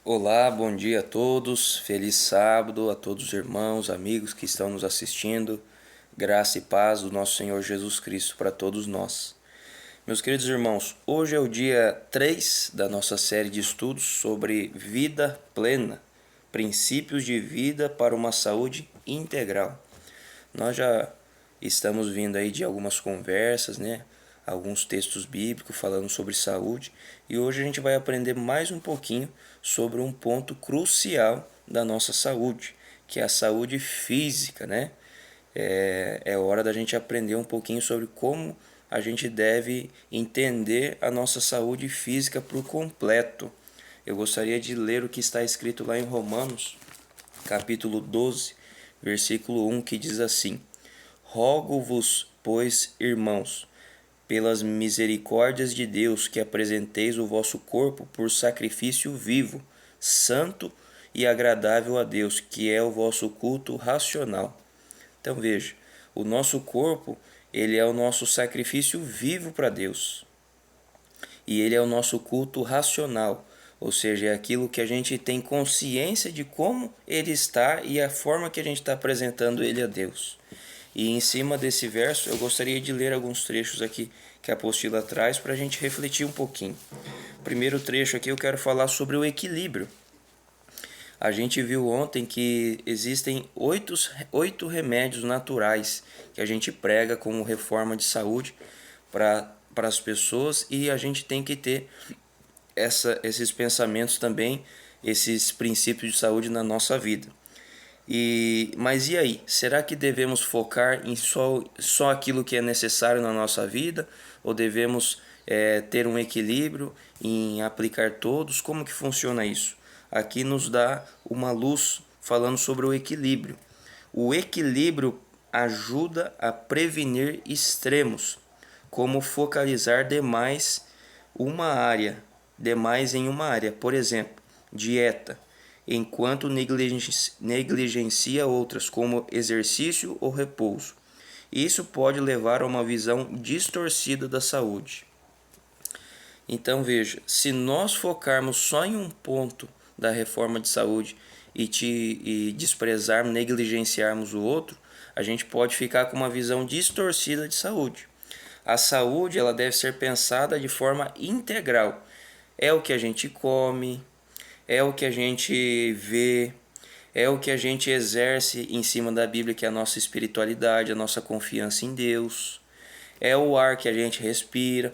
Olá, bom dia a todos, feliz sábado a todos os irmãos, amigos que estão nos assistindo, graça e paz do nosso Senhor Jesus Cristo para todos nós. Meus queridos irmãos, hoje é o dia 3 da nossa série de estudos sobre vida plena, princípios de vida para uma saúde integral. Nós já estamos vindo aí de algumas conversas, né? Alguns textos bíblicos falando sobre saúde, e hoje a gente vai aprender mais um pouquinho sobre um ponto crucial da nossa saúde, que é a saúde física, né? É hora da gente aprender um pouquinho sobre como a gente deve entender a nossa saúde física por completo. Eu gostaria de ler o que está escrito lá em Romanos, capítulo 12, versículo 1, que diz assim: Rogo-vos, pois, irmãos, pelas misericórdias de Deus, que apresenteis o vosso corpo por sacrifício vivo, santo e agradável a Deus, que é o vosso culto racional. Então veja, o nosso corpo, ele é o nosso sacrifício vivo para Deus. E ele é o nosso culto racional, ou seja, é aquilo que a gente tem consciência de como ele está e a forma que a gente está apresentando ele a Deus. E em cima desse verso, eu gostaria de ler alguns trechos aqui que a apostila traz para a gente refletir um pouquinho. Primeiro trecho aqui eu quero falar sobre o equilíbrio. A gente viu ontem que existem oito remédios naturais que a gente prega como reforma de saúde para as pessoas, e a gente tem que ter esses pensamentos também, esses princípios de saúde na nossa vida. Mas e aí? Será que devemos focar em só aquilo que é necessário na nossa vida? Ou devemos ter um equilíbrio em aplicar todos? Como que funciona isso? Aqui nos dá uma luz falando sobre o equilíbrio. O equilíbrio ajuda a prevenir extremos, como focalizar demais em uma área. Por exemplo, dieta, enquanto negligencia outras, como exercício ou repouso. Isso pode levar a uma visão distorcida da saúde. Então veja, se nós focarmos só em um ponto da reforma de saúde e desprezarmos, negligenciarmos o outro, a gente pode ficar com uma visão distorcida de saúde. A saúde, ela deve ser pensada de forma integral. É o que a gente come, é o que a gente vê, é o que a gente exerce em cima da Bíblia, que é a nossa espiritualidade, a nossa confiança em Deus. É o ar que a gente respira.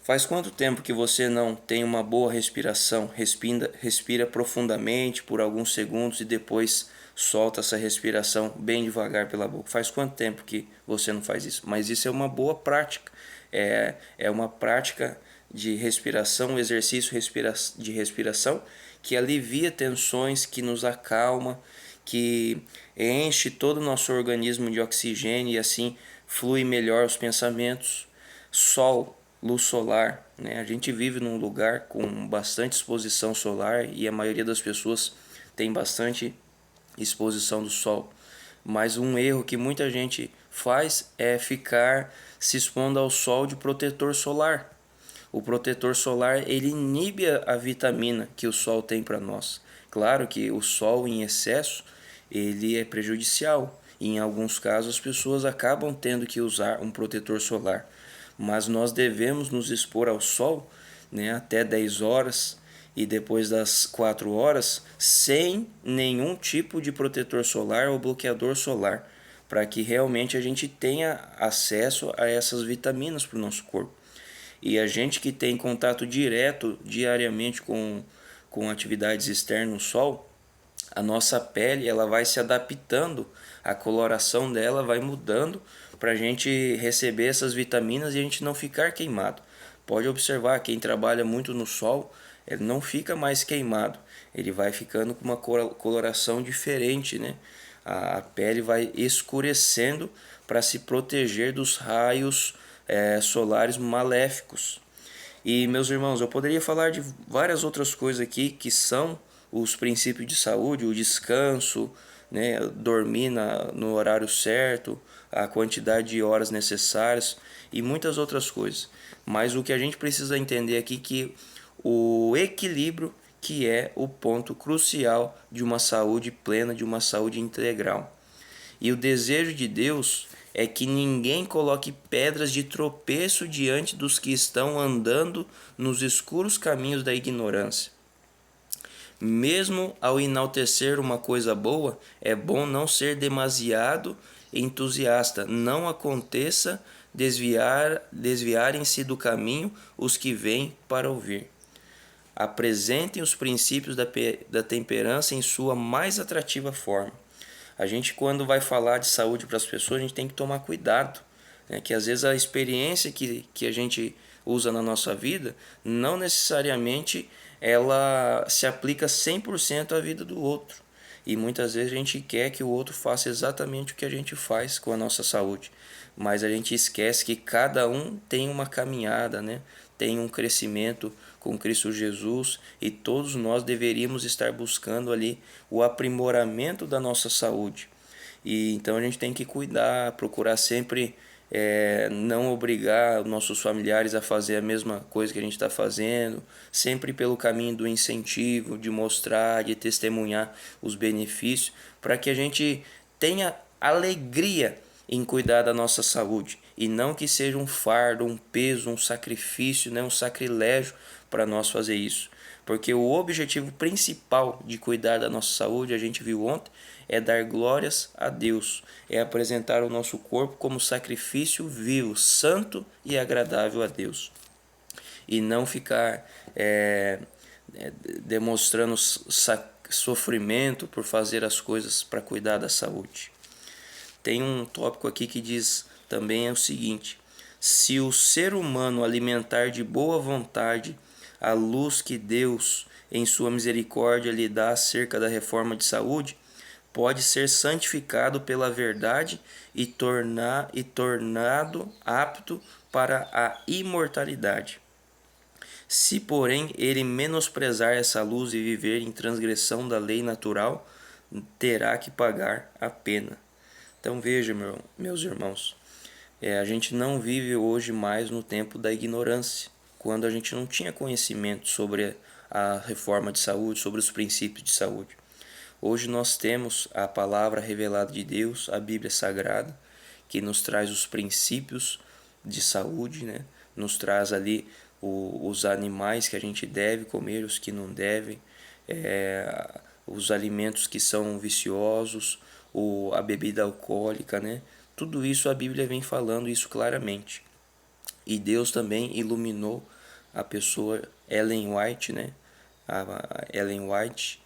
Faz quanto tempo que você não tem uma boa respiração? Respira profundamente por alguns segundos e depois solta essa respiração bem devagar pela boca. Faz quanto tempo que você não faz isso? Mas isso é uma boa prática. É uma prática de respiração, um exercício de respiração que alivia tensões, que nos acalma, que enche todo o nosso organismo de oxigênio e assim flui melhor os pensamentos. Sol, luz solar, né? A gente vive num lugar com bastante exposição solar e a maioria das pessoas tem bastante exposição do sol. Mas um erro que muita gente faz é ficar se expondo ao sol de protetor solar. O protetor solar, ele inibe a vitamina que o sol tem para nós. Claro que o sol em excesso, ele é prejudicial. E em alguns casos as pessoas acabam tendo que usar um protetor solar. Mas nós devemos nos expor ao sol, né, até 10 horas e depois das 4 horas sem nenhum tipo de protetor solar ou bloqueador solar, para que realmente a gente tenha acesso a essas vitaminas para o nosso corpo. E a gente que tem contato direto diariamente com atividades externas no sol, a nossa pele ela vai se adaptando, a coloração dela vai mudando para a gente receber essas vitaminas e a gente não ficar queimado. Pode observar, quem trabalha muito no sol, ele não fica mais queimado, ele vai ficando com uma coloração diferente, né? A pele vai escurecendo para se proteger dos raios solares maléficos. E meus irmãos, eu poderia falar de várias outras coisas aqui que são os princípios de saúde, o descanso, né, dormir no horário certo, a quantidade de horas necessárias e muitas outras coisas. Mas o que a gente precisa entender aqui é que o equilíbrio que é o ponto crucial de uma saúde plena, de uma saúde integral. E o desejo de Deus é que ninguém coloque pedras de tropeço diante dos que estão andando nos escuros caminhos da ignorância. Mesmo ao enaltecer uma coisa boa, é bom não ser demasiado entusiasta. Não aconteça desviarem-se do caminho os que vêm para ouvir. Apresentem os princípios da temperança em sua mais atrativa forma. A gente, quando vai falar de saúde para as pessoas, a gente tem que tomar cuidado, né? Que às vezes a experiência que a gente usa na nossa vida não necessariamente ela se aplica 100% à vida do outro. E muitas vezes a gente quer que o outro faça exatamente o que a gente faz com a nossa saúde. Mas a gente esquece que cada um tem uma caminhada, né? Tem um crescimento com Cristo Jesus, e todos nós deveríamos estar buscando ali o aprimoramento da nossa saúde. E então a gente tem que cuidar, procurar sempre não obrigar nossos familiares a fazer a mesma coisa que a gente está fazendo, sempre pelo caminho do incentivo, de mostrar, de testemunhar os benefícios, para que a gente tenha alegria em cuidar da nossa saúde, e não que seja um fardo, um peso, um sacrifício, né, um sacrilégio para nós fazer isso. Porque o objetivo principal de cuidar da nossa saúde, a gente viu ontem, é dar glórias a Deus, é apresentar o nosso corpo como sacrifício vivo, santo e agradável a Deus. E não ficar demonstrando sofrimento por fazer as coisas para cuidar da saúde. Tem um tópico aqui que diz também o seguinte: se o ser humano alimentar de boa vontade a luz que Deus, em sua misericórdia, lhe dá acerca da reforma de saúde, pode ser santificado pela verdade e tornado apto para a imortalidade. Se, porém, ele menosprezar essa luz e viver em transgressão da lei natural, terá que pagar a pena. Então veja, meus irmãos, a gente não vive hoje mais no tempo da ignorância, quando a gente não tinha conhecimento sobre a reforma de saúde, sobre os princípios de saúde. Hoje nós temos a palavra revelada de Deus, a Bíblia Sagrada, que nos traz os princípios de saúde, né? Nos traz ali os animais que a gente deve comer, os que não devem, os alimentos que são viciosos, a bebida alcoólica, né? Tudo isso a Bíblia vem falando isso claramente. E Deus também iluminou a pessoa Ellen White, né? A Ellen White,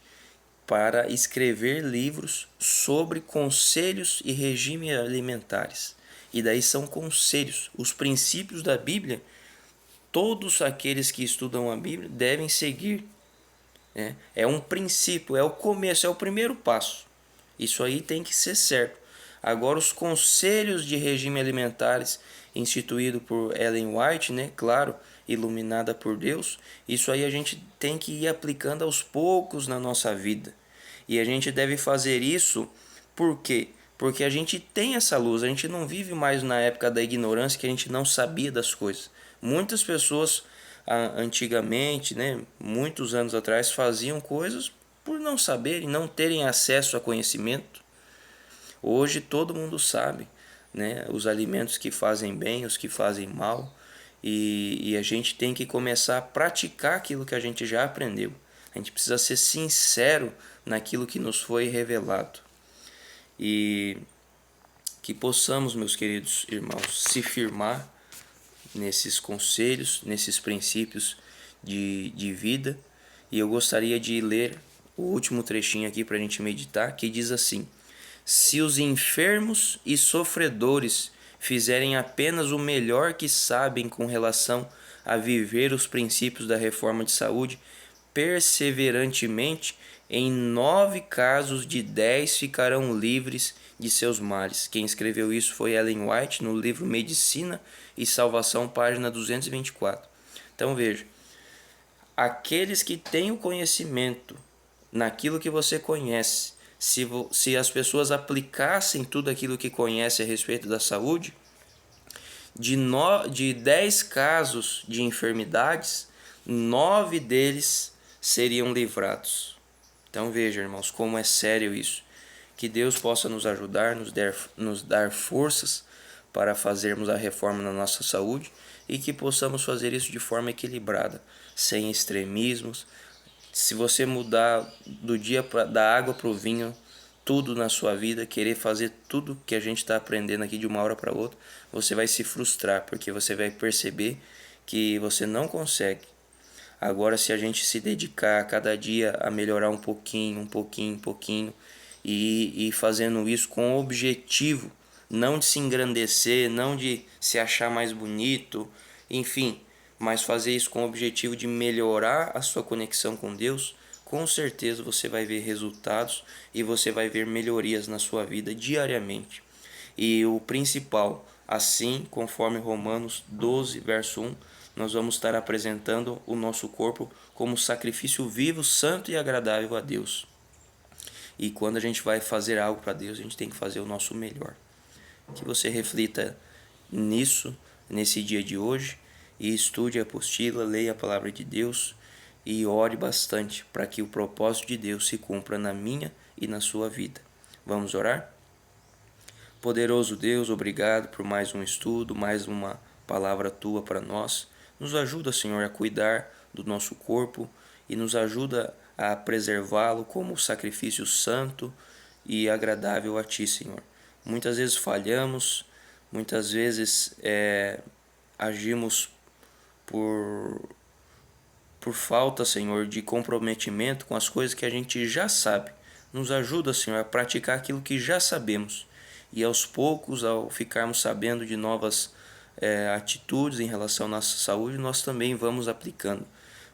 para escrever livros sobre conselhos e regimes alimentares. E daí são conselhos, os princípios da Bíblia, todos aqueles que estudam a Bíblia devem seguir. Né? É um princípio, é o começo, é o primeiro passo. Isso aí tem que ser certo. Agora, os conselhos de regime alimentares instituídos por Ellen White, né? Claro, iluminada por Deus, isso aí a gente tem que ir aplicando aos poucos na nossa vida. E a gente deve fazer isso por quê? Porque a gente tem essa luz, a gente não vive mais na época da ignorância, que a gente não sabia das coisas. Muitas pessoas antigamente, né, muitos anos atrás, faziam coisas por não saberem, não terem acesso a conhecimento. Hoje todo mundo sabe, né, os alimentos que fazem bem, os que fazem mal, e a gente tem que começar a praticar aquilo que a gente já aprendeu. A gente precisa ser sincero naquilo que nos foi revelado. E que possamos, meus queridos irmãos, se firmar nesses conselhos, nesses princípios de vida. E eu gostaria de ler o último trechinho aqui para a gente meditar, que diz assim: se os enfermos e sofredores fizerem apenas o melhor que sabem com relação a viver os princípios da reforma de saúde, perseverantemente, em 9 casos de 10 ficarão livres de seus males. Quem escreveu isso foi Ellen White, no livro Medicina e Salvação, página 224. Então veja, aqueles que têm o conhecimento naquilo que você conhece, se as pessoas aplicassem tudo aquilo que conhece a respeito da saúde, de 10 casos de enfermidades, 9 deles seriam livrados. Então veja, irmãos, como é sério isso. Que Deus possa nos ajudar, nos dar forças para fazermos a reforma na nossa saúde e que possamos fazer isso de forma equilibrada, sem extremismos. Se você mudar da água para o vinho, tudo na sua vida, querer fazer tudo que a gente está aprendendo aqui de uma hora para outra, você vai se frustrar, porque você vai perceber que você não consegue. Agora, se a gente se dedicar a cada dia a melhorar um pouquinho, e fazendo isso com o objetivo, não de se engrandecer, não de se achar mais bonito, enfim, mas fazer isso com o objetivo de melhorar a sua conexão com Deus, com certeza você vai ver resultados e você vai ver melhorias na sua vida diariamente. E o principal, assim, conforme Romanos 12, verso 1, nós vamos estar apresentando o nosso corpo como sacrifício vivo, santo e agradável a Deus. E quando a gente vai fazer algo para Deus, a gente tem que fazer o nosso melhor. Que você reflita nisso, nesse dia de hoje, e estude a apostila, leia a palavra de Deus e ore bastante para que o propósito de Deus se cumpra na minha e na sua vida. Vamos orar? Poderoso Deus, obrigado por mais um estudo, mais uma palavra tua para nós. Nos ajuda, Senhor, a cuidar do nosso corpo e nos ajuda a preservá-lo como sacrifício santo e agradável a Ti, Senhor. Muitas vezes falhamos, muitas vezes agimos por falta, Senhor, de comprometimento com as coisas que a gente já sabe. Nos ajuda, Senhor, a praticar aquilo que já sabemos. E aos poucos, ao ficarmos sabendo de novas atitudes em relação à nossa saúde, nós também vamos aplicando.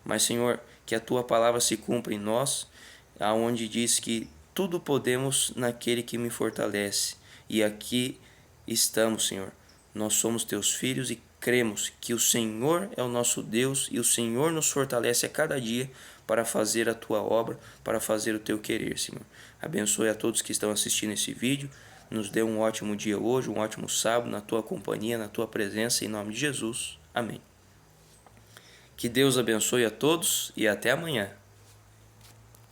Mas, Senhor, que a Tua palavra se cumpra em nós, aonde diz que tudo podemos naquele que me fortalece. E aqui estamos, Senhor. Nós somos Teus filhos e cremos que o Senhor é o nosso Deus e o Senhor nos fortalece a cada dia para fazer a Tua obra, para fazer o Teu querer, Senhor. Abençoe a todos que estão assistindo esse vídeo. Nos dê um ótimo dia hoje, um ótimo sábado na Tua companhia, na Tua presença, em nome de Jesus. Amém. Que Deus abençoe a todos e até amanhã.